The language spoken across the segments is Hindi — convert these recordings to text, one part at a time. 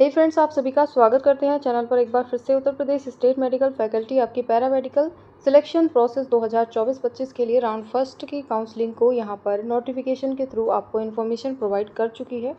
हे फ्रेंड्स, आप सभी का स्वागत करते हैं चैनल पर एक बार फिर से। Uttar Pradesh state medical faculty आपकी पैरामेडिकल सिलेक्शन प्रोसेस 2024-25 के लिए राउंड फर्स्ट की काउंसलिंग को यहां पर नोटिफिकेशन के थ्रू आपको इन्फॉर्मेशन प्रोवाइड कर चुकी है।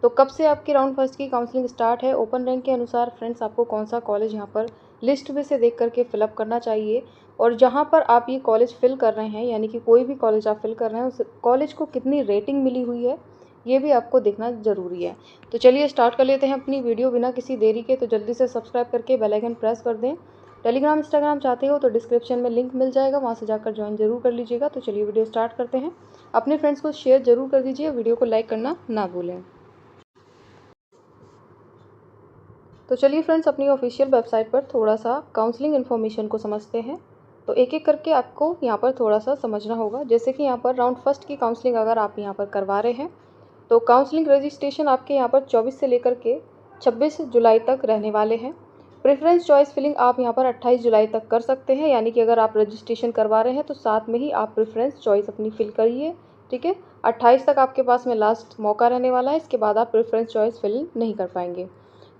तो कब से आपकी राउंड फर्स्ट की काउंसलिंग स्टार्ट है, ओपन रैंक के अनुसार फ्रेंड्स आपको कौन सा कॉलेज यहाँ पर लिस्ट में से देख करके फिलअप करना चाहिए, और जहाँ पर आप ये कॉलेज फिल कर रहे हैं यानी कि कोई भी कॉलेज आप फिल कर रहे हैं उस कॉलेज को कितनी रेटिंग मिली हुई है, ये भी आपको देखना ज़रूरी है। तो चलिए स्टार्ट कर लेते हैं अपनी वीडियो बिना किसी देरी के। तो जल्दी से सब्सक्राइब करके बेल आइकन प्रेस कर दें। टेलीग्राम इंस्टाग्राम चाहते हो तो डिस्क्रिप्शन में लिंक मिल जाएगा, वहाँ से जाकर ज्वाइन जरूर कर लीजिएगा। तो चलिए वीडियो स्टार्ट करते हैं। अपने फ्रेंड्स को शेयर जरूर कर दीजिए, वीडियो को लाइक करना ना भूलें। तो चलिए फ्रेंड्स, अपनी ऑफिशियल वेबसाइट पर थोड़ा सा काउंसलिंग इन्फॉर्मेशन को समझते हैं। तो एक एक करके आपको यहाँ पर थोड़ा सा समझना होगा। जैसे कि यहाँ पर राउंड फर्स्ट की काउंसलिंग अगर आप यहाँ पर करवा रहे हैं तो काउंसलिंग रजिस्ट्रेशन आपके यहाँ पर 24 से लेकर के 26 जुलाई तक रहने वाले हैं। प्रेफरेंस चॉइस फिलिंग आप यहाँ पर 28 जुलाई तक कर सकते हैं, यानी कि अगर आप रजिस्ट्रेशन करवा रहे हैं तो साथ में ही आप प्रेफरेंस चॉइस अपनी फिल करिए। ठीक है, 28 तक आपके पास में लास्ट मौका रहने वाला है, इसके बाद आप प्रेफरेंस चॉइस फिल नहीं कर पाएंगे।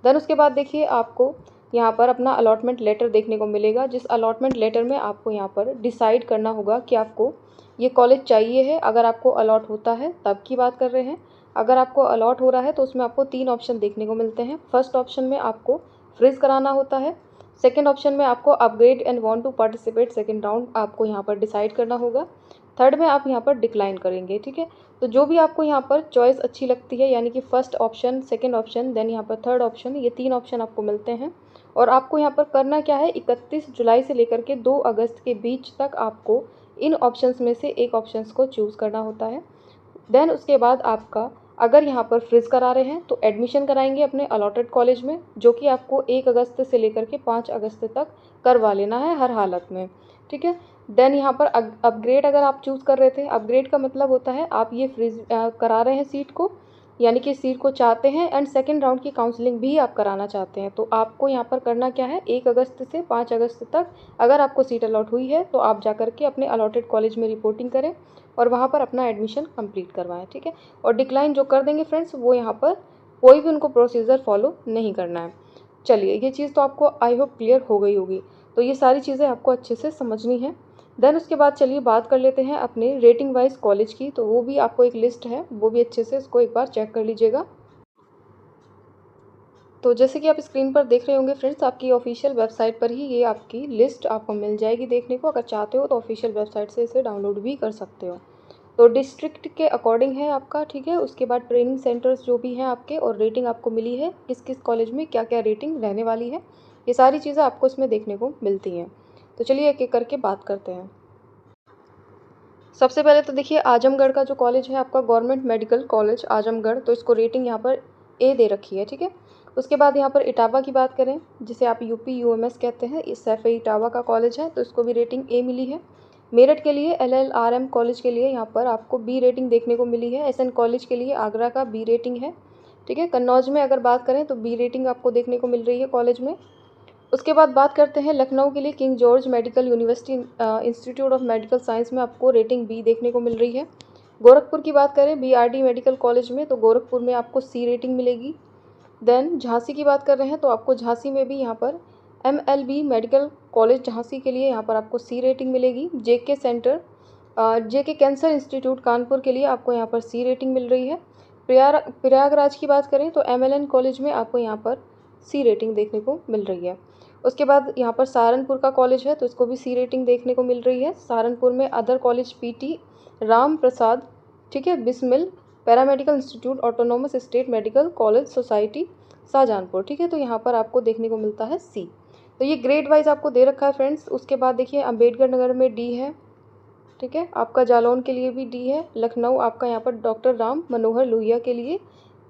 देन उसके बाद देखिए आपको यहाँ पर अपना अलॉटमेंट लेटर देखने को मिलेगा, जिस अलॉटमेंट लेटर में आपको यहाँ पर डिसाइड करना होगा कि आपको ये कॉलेज चाहिए है। अगर आपको अलॉट होता है तब की बात कर रहे हैं, अगर आपको अलॉट हो रहा है तो उसमें आपको 3 ऑप्शन देखने को मिलते हैं। फर्स्ट ऑप्शन में आपको फ्रीज कराना होता है, सेकंड ऑप्शन में आपको upgrade and want to participate second round आपको यहाँ पर डिसाइड करना होगा, थर्ड में आप यहाँ पर डिक्लाइन करेंगे। ठीक है, तो जो भी आपको यहाँ पर चॉइस अच्छी लगती है, यानी कि first option, second option, then यहाँ पर थर्ड ऑप्शन, ये 3 ऑप्शन आपको मिलते हैं। और आपको यहाँ पर करना क्या है, 31 जुलाई से लेकर के 2 अगस्त के बीच तक आपको इन ऑप्शंस में से एक ऑप्शंस को चूज़ करना होता है। देन उसके बाद आपका अगर यहाँ पर फ्रीज करा रहे हैं तो एडमिशन कराएंगे अपने अलॉटेड कॉलेज में, जो कि आपको 1 अगस्त से लेकर के 5 अगस्त तक करवा लेना है हर हालत में। ठीक है, देन यहाँ पर अपग्रेड अगर आप चूज़ कर रहे थे, अपग्रेड का मतलब होता है आप ये फ्रीज करा रहे हैं सीट को, यानी कि सीट को चाहते हैं एंड सेकेंड राउंड की काउंसलिंग भी आप कराना चाहते हैं, तो आपको यहाँ पर करना क्या है, 1 अगस्त से 5 अगस्त तक अगर आपको सीट अलॉट हुई है तो आप जा करके अपने अलॉटेड कॉलेज में रिपोर्टिंग करें और वहाँ पर अपना एडमिशन कंप्लीट करवाएं। ठीक है, और डिक्लाइन जो कर देंगे फ्रेंड्स, वो यहाँ पर कोई भी उनको प्रोसीजर फॉलो नहीं करना है। चलिए, ये चीज़ तो आपको आई होप क्लियर हो गई होगी। तो ये सारी चीज़ें आपको अच्छे से समझनी है। देन उसके बाद चलिए बात कर लेते हैं अपने रेटिंग वाइज कॉलेज की। तो वो भी आपको एक लिस्ट है, वो भी अच्छे से इसको एक बार चेक कर लीजिएगा। तो जैसे कि आप स्क्रीन पर देख रहे होंगे फ्रेंड्स, आपकी ऑफिशियल वेबसाइट पर ही ये आपकी लिस्ट आपको मिल जाएगी देखने को। अगर चाहते हो तो ऑफिशियल वेबसाइट से इसे डाउनलोड भी कर सकते हो। तो डिस्ट्रिक्ट के अकॉर्डिंग है आपका। ठीक है, उसके बाद ट्रेनिंग सेंटर्स जो भी हैं आपके, और रेटिंग आपको मिली है किस किस कॉलेज में क्या क्या रेटिंग रहने वाली है, ये सारी चीज़ें आपको इसमें देखने को मिलती हैं। तो चलिए एक एक करके बात करते हैं। सबसे पहले तो देखिए आजमगढ़ का जो कॉलेज है आपका, गवर्नमेंट मेडिकल कॉलेज आजमगढ़, तो इसको रेटिंग यहाँ पर ए दे रखी है। ठीक है, उसके बाद यहाँ पर इटावा की बात करें, जिसे आप यूपी यूएमएस कहते हैं, इस सैफ इटावा का कॉलेज है, तो इसको भी रेटिंग ए मिली है। मेरठ के लिए एलएलआरएम कॉलेज के लिए यहाँ पर आपको बी रेटिंग देखने को मिली है। एसएन कॉलेज के लिए आगरा का बी रेटिंग है। ठीक है, कन्नौज में अगर बात करें तो बी रेटिंग आपको देखने को मिल रही है कॉलेज में। उसके बाद बात करते हैं लखनऊ के लिए, king George medical university institute of medical science में आपको रेटिंग बी देखने को मिल रही है। गोरखपुर की बात करें बीआरडी मेडिकल कॉलेज में, तो गोरखपुर में आपको सी रेटिंग मिलेगी। देन झांसी की बात कर रहे हैं तो आपको झांसी में भी यहाँ पर एमएलबी मेडिकल कॉलेज झांसी के लिए यहाँ पर आपको सी रेटिंग मिलेगी। जेके सेंटर जेके कैंसर इंस्टीट्यूट कानपुर के लिए आपको यहाँ पर सी रेटिंग मिल रही है। प्रयागराज की बात करें तो एमएलएन कॉलेज में आपको यहाँ पर सी रेटिंग देखने को मिल रही है। उसके बाद यहाँ पर सहारनपुर का कॉलेज है, तो इसको भी सी रेटिंग देखने को मिल रही है। सहारनपुर में other college PT Ram Prasad, ठीक है, Bismil paramedical institute autonomous state medical college society Shahjahanpur. ठीक है, तो यहाँ पर आपको देखने को मिलता है सी। तो ये ग्रेड वाइज आपको दे रखा है फ्रेंड्स। उसके बाद देखिए अम्बेडकर नगर में डी है। ठीक है, आपका जालौन के लिए भी डी है। लखनऊ आपका यहाँ पर डॉक्टर राम मनोहर लोहिया के लिए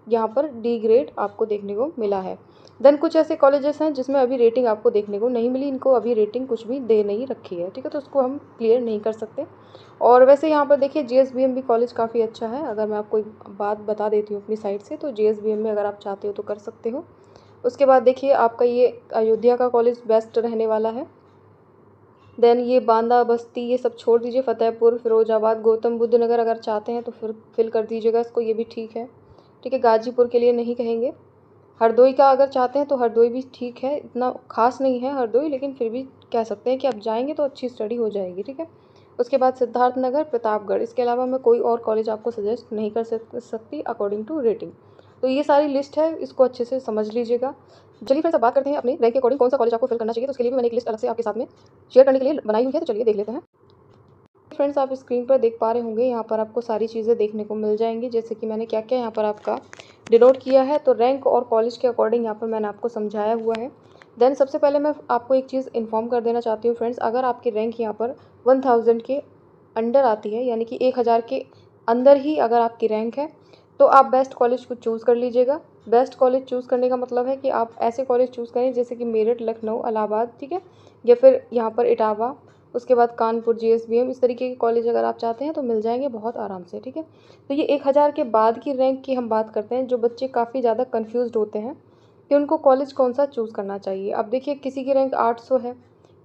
यहाँ पर डी ग्रेड आपको देखने को मिला है। देन कुछ ऐसे कॉलेजेस हैं जिसमें अभी रेटिंग आपको देखने को नहीं मिली, इनको अभी रेटिंग कुछ भी दे नहीं रखी है। ठीक है, तो उसको हम क्लियर नहीं कर सकते। और वैसे यहाँ पर देखिए जेएसबीएम भी कॉलेज काफ़ी अच्छा है। अगर मैं आपको एक बात बता देती हूँ अपनी साइड से, तो जेएसबीएम में अगर आप चाहते हो तो कर सकते हो। उसके बाद देखिए आपका ये अयोध्या का कॉलेज बेस्ट रहने वाला है। देन ये बांदा बस्ती ये सब छोड़ दीजिए, फतेहपुर फिरोजाबाद गौतम बुद्ध नगर अगर चाहते हैं तो फिर फिल कर दीजिएगा इसको, ये भी ठीक है। ठीक है, गाजीपुर के लिए नहीं कहेंगे। हरदोई का अगर चाहते हैं तो हरदोई भी ठीक है, इतना खास नहीं है हरदोई, लेकिन फिर भी कह सकते हैं कि आप जाएंगे तो अच्छी स्टडी हो जाएगी, ठीक है। उसके बाद सिद्धार्थनगर, प्रतापगढ़, इसके अलावा मैं कोई और कॉलेज आपको सजेस्ट नहीं कर सकती अकॉर्डिंग टू रेटिंग। तो ये सारी लिस्ट है, इसको अच्छे से समझ लीजिएगा। चलिए फ्रेंड्स, अब बात करते हैं अपने रैंक के अकॉर्डिंग कौन सा कॉलेज आपको फिल करना चाहिए। तो उसके लिए भी मैंने एक लिस्ट अलग से आपके साथ में शेयर करने के लिए बनाई हुई है, तो चलिए देख लेते हैं। फ्रेंड्स, आप स्क्रीन पर देख पा रहे होंगे, यहाँ पर आपको सारी चीज़ें देखने को मिल जाएंगी, जैसे कि मैंने क्या क्या यहाँ पर आपका डिनोट किया है। तो रैंक और कॉलेज के अकॉर्डिंग यहाँ पर मैंने आपको समझाया हुआ है। देन सबसे पहले मैं आपको एक चीज़ इन्फॉर्म कर देना चाहती हूँ फ्रेंड्स, अगर आपकी रैंक यहाँ पर 1000 के अंडर आती है, यानी कि 1000 के अंदर ही अगर आपकी रैंक है, तो आप बेस्ट कॉलेज को चूज़ कर लीजिएगा। बेस्ट कॉलेज चूज़ करने का मतलब है कि आप ऐसे कॉलेज चूज़ करें जैसे कि मेरठ, लखनऊ, इलाहाबाद, ठीक है, या फिर यहाँ पर इटावा, उसके बाद कानपुर, जीएसबीएम, इस तरीके के कॉलेज अगर आप चाहते हैं तो मिल जाएंगे बहुत आराम से, ठीक है। तो ये 1000 के बाद की रैंक की हम बात करते हैं, जो बच्चे काफ़ी ज़्यादा कन्फ्यूज़्ड होते हैं कि उनको कॉलेज कौन सा चूज़ करना चाहिए। अब देखिए, किसी की रैंक 800 है,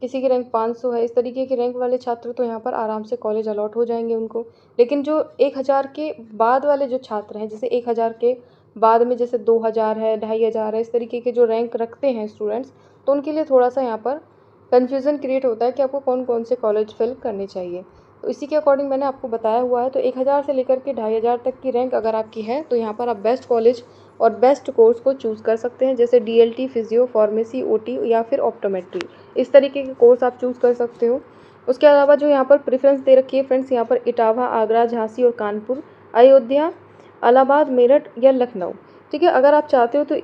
किसी की रैंक 500 है, इस तरीके की रैंक वाले छात्र तो यहाँ पर आराम से कॉलेज अलॉट हो जाएंगे उनको। लेकिन जो 1000 के बाद वाले जो छात्र हैं, जैसे 1000 के बाद में जैसे 2000 है, 2500 है, इस तरीके के जो रैंक रखते हैं स्टूडेंट्स, तो उनके लिए थोड़ा सा यहाँ पर कन्फ्यूज़न क्रिएट होता है कि आपको कौन कौन से कॉलेज फिल करने चाहिए। तो इसी के अकॉर्डिंग मैंने आपको बताया हुआ है। तो 1000 से लेकर के 2500 तक की रैंक अगर आपकी है, तो यहाँ पर आप बेस्ट कॉलेज और बेस्ट कोर्स को चूज़ कर सकते हैं, जैसे डीएलटी, फिजियो, फार्मेसी, ओटी या फिर ऑप्टोमेट्री, इस तरीके के कोर्स आप चूज़ कर सकते हो। उसके अलावा जो यहाँ पर प्रेफरेंस दे रखी है फ्रेंड्स, यहाँ पर इटावा, आगरा, झांसी और कानपुर, अयोध्या, इलाहाबाद, मेरठ या लखनऊ, ठीक है। अगर आप चाहते हो तो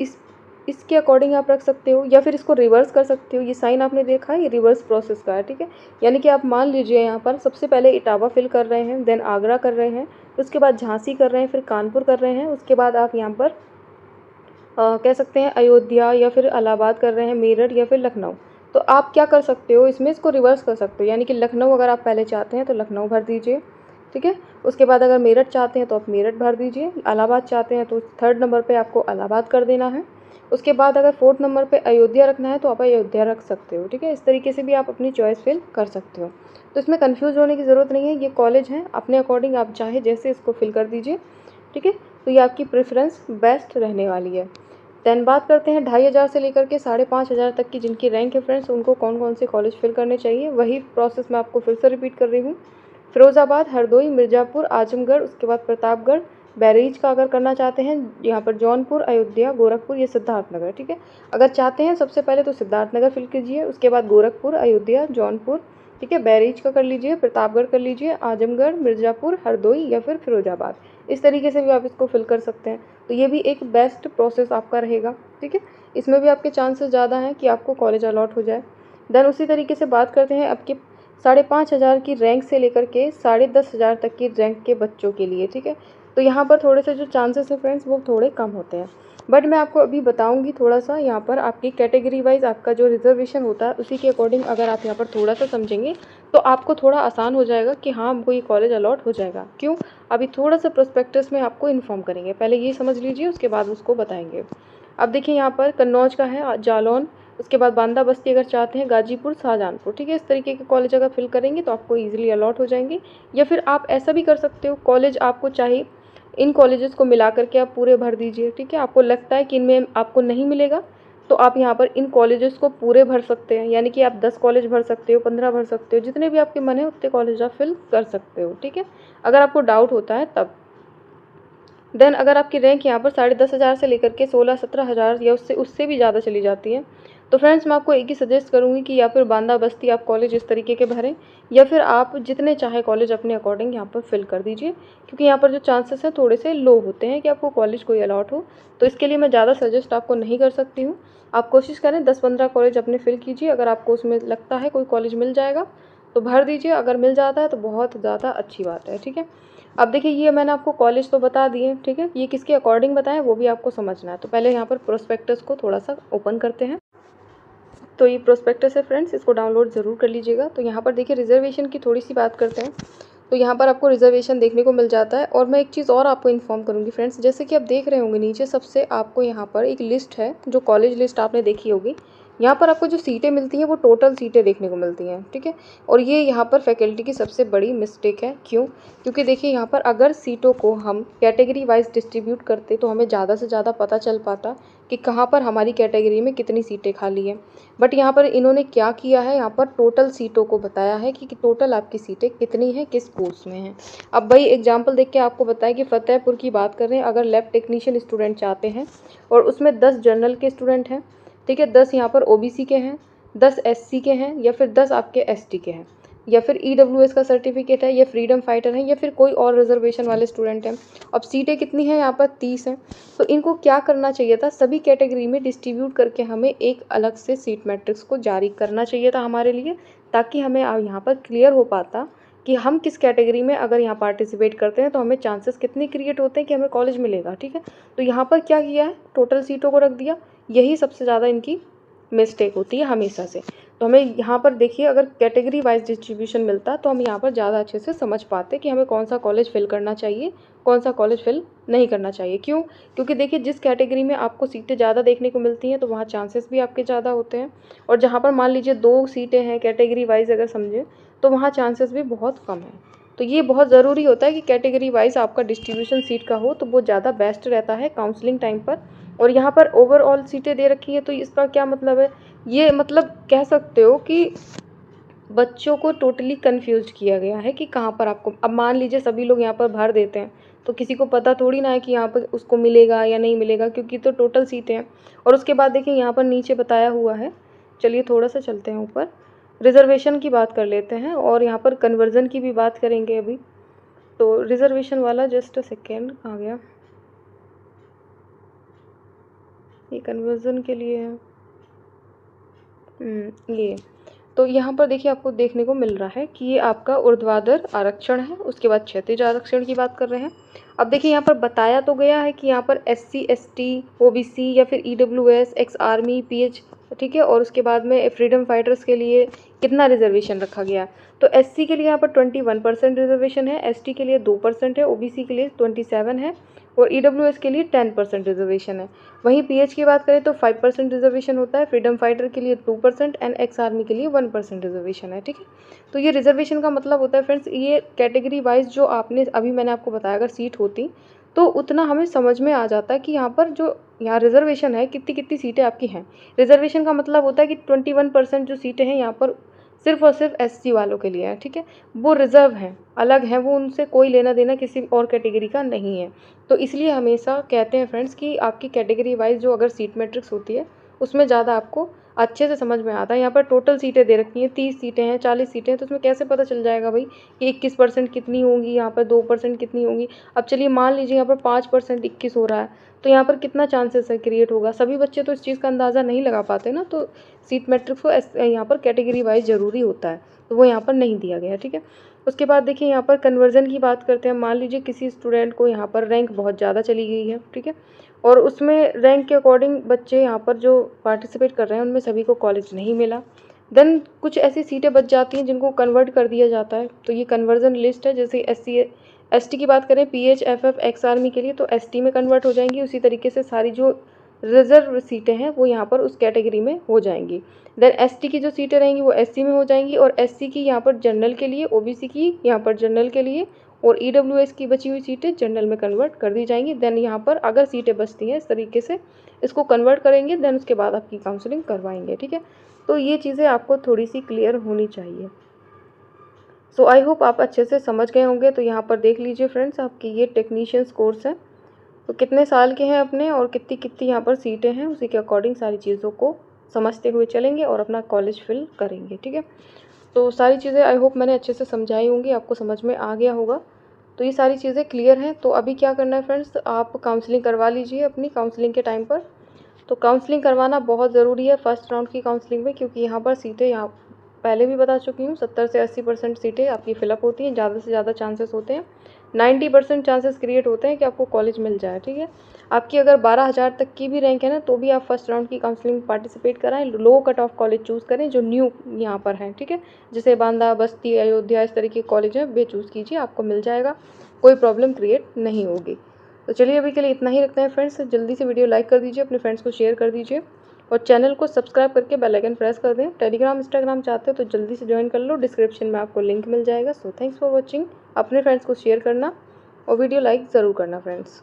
इसके अकॉर्डिंग आप रख सकते हो, या फिर इसको रिवर्स कर सकते हो। ये साइन आपने देखा है, ये रिवर्स प्रोसेस का है, ठीक है। यानी कि आप मान लीजिए यहाँ पर सबसे पहले इटावा फिल कर रहे हैं, देन आगरा कर रहे हैं, उसके बाद झांसी कर रहे हैं, फिर कानपुर कर रहे हैं, उसके बाद आप यहाँ पर कह सकते हैं अयोध्या या फिर इलाहाबाद कर रहे हैं, मेरठ या फिर लखनऊ। तो आप क्या कर सकते हो, इसमें इसको रिवर्स कर सकते हो, यानी कि लखनऊ अगर आप पहले चाहते हैं तो लखनऊ भर दीजिए, ठीक है। उसके बाद अगर मेरठ चाहते हैं तो आप मेरठ भर दीजिए, इलाहाबाद चाहते हैं तो 3rd नंबर पे आपको इलाहाबाद कर देना है। उसके बाद अगर 4th नंबर पे अयोध्या रखना है तो आप अयोध्या रख सकते हो, ठीक है। इस तरीके से भी आप अपनी चॉइस फिल कर सकते हो। तो इसमें कन्फ्यूज़ होने की ज़रूरत नहीं है, ये कॉलेज हैं, अपने अकॉर्डिंग आप चाहे जैसे इसको फिल कर दीजिए, ठीक है। तो ये आपकी प्रेफरेंस बेस्ट रहने वाली है। देन बात करते हैं 2500 से लेकर के 5500 तक की जिनकी रैंक है फ्रेंड्स, उनको कौन कौन से कॉलेज फिल करने चाहिए। वही प्रोसेस मैं आपको फिर से रिपीट कर रही हूँ। फिरोज़ाबाद, हरदोई, मिर्ज़ापुर, आजमगढ़, उसके बाद प्रतापगढ़, बहरीच का अगर करना चाहते हैं, यहाँ पर जौनपुर, अयोध्या, गोरखपुर, ये सिद्धार्थनगर, ठीक है। अगर चाहते हैं सबसे पहले तो सिद्धार्थनगर फिल कीजिए, उसके बाद गोरखपुर, अयोध्या, जौनपुर, ठीक है, बहरीच का कर लीजिए, प्रतापगढ़ कर लीजिए, आजमगढ़, मिर्ज़ापुर, हरदोई या फिर फिरोज़ाबाद, इस तरीके से भी आप इसको फिल कर सकते हैं। तो ये भी एक बेस्ट प्रोसेस आपका रहेगा, ठीक है। इसमें भी आपके चांसेस ज़्यादा हैं कि आपको कॉलेज अलॉट हो जाए। देन उसी तरीके से बात करते हैं आपके 5500 की रैंक से लेकर के 10,500 तक की रैंक के बच्चों के लिए, ठीक है। तो यहाँ पर थोड़े से जो चांसेस हैं फ्रेंड्स, वो थोड़े कम होते हैं, बट मैं आपको अभी बताऊंगी थोड़ा सा यहाँ पर आपकी कैटेगरी वाइज आपका जो रिजर्वेशन होता है उसी के अकॉर्डिंग अगर आप यहाँ पर थोड़ा सा समझेंगे तो आपको थोड़ा आसान हो जाएगा कि हाँ, हमको ये कॉलेज अलॉट हो जाएगा। क्यों, अभी थोड़ा सा प्रोस्पेक्टस में आपको इन्फॉर्म करेंगे, पहले ये समझ लीजिए, उसके बाद उसको बताएंगे। अब देखिए, यहाँ पर कन्नौज का है, जालौन, उसके बाद बांदा बस्ती अगर चाहते हैं, गाजीपुर, शाहजहांपुर, ठीक है। इस तरीके के कॉलेज अगर फिल करेंगे तो आपको ईजिली अलॉट हो जाएंगे। या फिर आप ऐसा भी कर सकते हो, कॉलेज आपको चाहिए इन कॉलेजेस को मिला करके आप पूरे भर दीजिए, ठीक है। आपको लगता है कि इनमें आपको नहीं मिलेगा तो आप यहाँ पर इन कॉलेजेस को पूरे भर सकते हैं, यानी कि आप 10 कॉलेज भर सकते हो, 15 भर सकते हो, जितने भी आपके मन है उतने कॉलेज आप फिल कर सकते हो, ठीक है, अगर आपको डाउट होता है तब। देन अगर आपकी रैंक यहाँ पर 10,500 से लेकर के 16-17 या उससे भी ज़्यादा चली जाती है, तो फ्रेंड्स मैं आपको एक ही सजेस्ट करूँगी कि या फिर बांदा बस्ती आप कॉलेज इस तरीके के भरें, या फिर आप जितने चाहे कॉलेज अपने अकॉर्डिंग यहाँ पर फिल कर दीजिए, क्योंकि यहाँ पर जो चांसेस हैं थोड़े से लो होते हैं कि आपको कॉलेज कोई अलॉट हो। तो इसके लिए मैं ज़्यादा सजेस्ट आपको नहीं कर सकती हूँ। आप कोशिश करें 10-15 कॉलेज अपने फिल कीजिए, अगर आपको उसमें लगता है कोई कॉलेज मिल जाएगा तो भर दीजिए, अगर मिल जाता है तो बहुत ज़्यादा अच्छी बात है, ठीक है। अब देखिए, ये मैंने आपको कॉलेज तो बता दिए, ठीक है, ये किसके अकॉर्डिंग बताएं वो भी आपको समझना है। तो पहले यहाँ पर प्रोस्पेक्टस को थोड़ा सा ओपन करते हैं। तो ये प्रोस्पेक्टस है फ्रेंड्स, इसको डाउनलोड ज़रूर कर लीजिएगा। तो यहाँ पर देखिए, रिजर्वेशन की थोड़ी सी बात करते हैं। तो यहाँ पर आपको रिजर्वेशन देखने को मिल जाता है। और मैं एक चीज़ और आपको इन्फॉर्म करूँगी फ्रेंड्स, जैसे कि आप देख रहे होंगे नीचे सबसे आपको यहाँ पर एक लिस्ट है, जो कॉलेज लिस्ट आपने देखी होगी, यहाँ पर आपको जो सीटें मिलती हैं वो टोटल सीटें देखने को मिलती हैं, ठीक है। और ये यहाँ पर फैकल्टी की सबसे बड़ी मिस्टेक है। क्यों? क्योंकि देखिए यहाँ पर अगर सीटों को हम कैटेगरी वाइज डिस्ट्रीब्यूट करते तो हमें ज़्यादा से ज़्यादा पता चल पाता कि कहाँ पर हमारी कैटेगरी में कितनी सीटें खाली हैं। बट यहाँ पर इन्होंने क्या किया है, यहाँ पर टोटल सीटों को बताया है कि टोटल आपकी सीटें कितनी हैं, किस कोर्स में हैं। अब भाई एग्जाम्पल देख के आपको बताएं कि फतेहपुर की बात करें, अगर लैब टेक्नीशियन स्टूडेंट चाहते हैं और उसमें 10 जनरल के स्टूडेंट हैं, ठीक है, 10 यहाँ पर ओबीसी के हैं, 10 एससी के हैं, या फिर 10 आपके एसटी के हैं, या फिर ईडब्ल्यूएस का सर्टिफिकेट है, या फ्रीडम फाइटर है, या फिर कोई और रिजर्वेशन वाले स्टूडेंट हैं। अब सीटें कितनी हैं यहाँ पर? 30 हैं। तो इनको क्या करना चाहिए था, सभी कैटेगरी में डिस्ट्रीब्यूट करके हमें एक अलग से सीट मैट्रिक्स को जारी करना चाहिए था हमारे लिए, ताकि हमें यहाँ पर क्लियर हो पाता कि हम किस कैटेगरी में अगर यहाँ पार्टिसिपेट करते हैं तो हमें चांसेस कितने क्रिएट होते हैं कि हमें कॉलेज मिलेगा, ठीक है। तो यहाँ पर क्या किया है, टोटल सीटों को रख दिया। यही सबसे ज़्यादा इनकी मिस्टेक होती है हमेशा से। तो हमें यहाँ पर देखिए, अगर कैटेगरी वाइज डिस्ट्रीब्यूशन मिलता तो हम यहाँ पर ज़्यादा अच्छे से समझ पाते कि हमें कौन सा कॉलेज फिल करना चाहिए, कौन सा कॉलेज फिल नहीं करना चाहिए। क्यों? क्योंकि देखिए जिस कैटेगरी में आपको सीटें ज़्यादा देखने को मिलती हैं तो वहाँ चांसेस भी आपके ज़्यादा होते हैं, और जहाँ पर मान लीजिए 2 सीटें हैं कैटेगरी वाइज अगर समझें तो वहाँ चांसेस भी बहुत कम हैं। तो ये बहुत ज़रूरी होता है कि कैटेगरी वाइज आपका डिस्ट्रीब्यूशन सीट का हो, तो वो ज़्यादा बेस्ट रहता है काउंसलिंग टाइम पर। और यहाँ पर ओवरऑल सीटें दे रखी हैं, तो इसका क्या मतलब है, ये मतलब कह सकते हो कि बच्चों को टोटली कंफ्यूज किया गया है कि कहाँ पर आपको, अब मान लीजिए सभी लोग यहाँ पर भर देते हैं तो किसी को पता थोड़ी ना है कि यहाँ पर उसको मिलेगा या नहीं मिलेगा, क्योंकि तो टोटल सीटें हैं। और उसके बाद देखिए यहाँ पर नीचे बताया हुआ है, चलिए थोड़ा सा चलते हैं ऊपर, रिजर्वेशन की बात कर लेते हैं और यहाँ पर कन्वर्ज़न की भी बात करेंगे अभी। तो रिजर्वेशन वाला जस्ट अ सेकेंड, कहाँ गया, ये कन्वर्ज़न के लिए है, ये। तो यहाँ पर देखिए आपको देखने को मिल रहा है कि ये आपका ऊर्ध्वाधर आरक्षण है, उसके बाद क्षैतिज आरक्षण की बात कर रहे हैं। अब देखिए यहाँ पर बताया तो गया है कि यहाँ पर SC ST OBC या फिर EWS एक्स आर्मी PH, ठीक है, और उसके बाद में फ्रीडम फाइटर्स के लिए कितना रिजर्वेशन रखा गया। तो SC के लिए यहाँ पर 21% रिजर्वेशन है, ST के लिए 2% है, OBC के लिए 27 है, और EWS के लिए 10% रिजर्वेशन है। वहीं PH की बात करें तो 5% रिजर्वेशन होता है, फ्रीडम फाइटर के लिए 2% एंड एक्स आर्मी के लिए 1% रिजर्वेशन है, ठीक है। तो ये रिजर्वेशन का मतलब होता है फ्रेंड्स, ये कैटेगरी वाइज जो आपने अभी मैंने आपको बताया, अगर सीट होती तो उतना हमें समझ में आ जाता है कि यहाँ पर जो यहाँ रिजर्वेशन है कितनी कितनी सीटें आपकी हैं। रिजर्वेशन का मतलब होता है कि 21% जो सीटें हैं यहाँ पर सिर्फ और सिर्फ SC वालों के लिए है, ठीक है, वो रिज़र्व हैं, अलग हैं, वो उनसे कोई लेना देना किसी और कैटेगरी का नहीं है। तो इसलिए हमेशा कहते हैं फ्रेंड्स कि आपकी कैटेगरी वाइज जो अगर सीट मैट्रिक्स होती है उसमें ज़्यादा आपको अच्छे से समझ में आता है। यहाँ पर टोटल सीटें दे रखी हैं, 30 सीटें हैं, 40 सीटें हैं, तो उसमें कैसे पता चल जाएगा भाई कि 21% कितनी होंगी, यहाँ पर 2% कितनी होंगी। अब चलिए मान लीजिए यहाँ पर 5% 21 हो रहा है, तो यहाँ पर कितना चांसेस है क्रिएट होगा। सभी बच्चे तो इस चीज़ का अंदाज़ा नहीं लगा पाते ना, तो सीट मैट्रिक्स को यहाँ पर कैटेगरी वाइज ज़रूरी होता है, तो वो यहाँ पर नहीं दिया गया, ठीक है। उसके बाद देखिए यहाँ पर कन्वर्ज़न की बात करते हैं। मान लीजिए किसी स्टूडेंट को यहाँ पर रैंक बहुत ज़्यादा चली गई है, ठीक है, और उसमें रैंक के अकॉर्डिंग बच्चे यहाँ पर जो पार्टिसिपेट कर रहे हैं उनमें सभी को कॉलेज नहीं मिला, देन कुछ ऐसी सीटें बच जाती हैं जिनको कन्वर्ट कर दिया जाता है। तो ये कन्वर्जन लिस्ट है। जैसे SC ST की बात करें, PH FF एक्स आर्मी के लिए, तो ST में कन्वर्ट हो जाएंगी। उसी तरीके से सारी जो रिजर्व सीटें हैं वो यहाँ पर उस कैटेगरी में हो जाएंगी। देन ST की जो सीटें रहेंगी वो SC में हो जाएंगी, और SC की यहाँ पर जनरल के लिए, OBC की यहाँ पर जनरल के लिए, और EWS की बची हुई सीटें जनरल में कन्वर्ट कर दी जाएंगी। देन यहाँ पर अगर सीटें बचती हैं इस तरीके से इसको कन्वर्ट करेंगे, देन उसके बाद आपकी काउंसलिंग करवाएंगे, ठीक है। तो ये चीज़ें आपको थोड़ी सी क्लियर होनी चाहिए। सो आई होप आप अच्छे से समझ गए होंगे। तो यहाँ पर देख लीजिए फ्रेंड्स, आपकी ये टेक्नीशियंस कोर्स है, तो कितने साल के हैं अपने और कितनी कितनी यहाँ पर सीटें हैं, उसी के अकॉर्डिंग सारी चीज़ों को समझते हुए चलेंगे और अपना कॉलेज फिल करेंगे, ठीक है। तो सारी चीज़ें आई होप मैंने अच्छे से समझाई होंगी, आपको समझ में आ गया होगा। तो ये सारी चीज़ें क्लियर हैं। तो अभी क्या करना है फ्रेंड्स, आप काउंसलिंग करवा लीजिए अपनी काउंसलिंग के टाइम पर। तो काउंसलिंग करवाना बहुत ज़रूरी है फर्स्ट राउंड की काउंसलिंग में, क्योंकि यहाँ पर सीटें, यहाँ पहले भी बता चुकी हूँ, 70 से 80% सीटें आपकी फिलअप होती हैं। ज़्यादा से ज़्यादा चांसेस होते हैं, 90% चांसेस क्रिएट होते हैं कि आपको कॉलेज मिल जाए, ठीक है। आपकी अगर 12,000 तक की भी रैंक है ना, तो भी आप फर्स्ट राउंड की काउंसलिंग में पार्टिसिपेट कराएं। लो कट ऑफ कॉलेज चूज़ करें जो न्यू यहाँ पर हैं, ठीक है, जैसे बांदा, बस्ती, अयोध्या, इस तरीके के कॉलेज हैं, वे चूज़ कीजिए, आपको मिल जाएगा, कोई प्रॉब्लम क्रिएट नहीं होगी। तो चलिए अभी के लिए इतना ही रखते हैं फ्रेंड्स। जल्दी से वीडियो लाइक कर दीजिए, अपने फ्रेंड्स को शेयर कर दीजिए, और चैनल को सब्सक्राइब करके बेल आइकन प्रेस कर दें। टेलीग्राम इंस्टाग्राम चाहते हो तो जल्दी से ज्वाइन कर लो, डिस्क्रिप्शन में आपको लिंक मिल जाएगा। So thanks for watching. अपने फ्रेंड्स को शेयर करना और वीडियो लाइक ज़रूर करना फ्रेंड्स।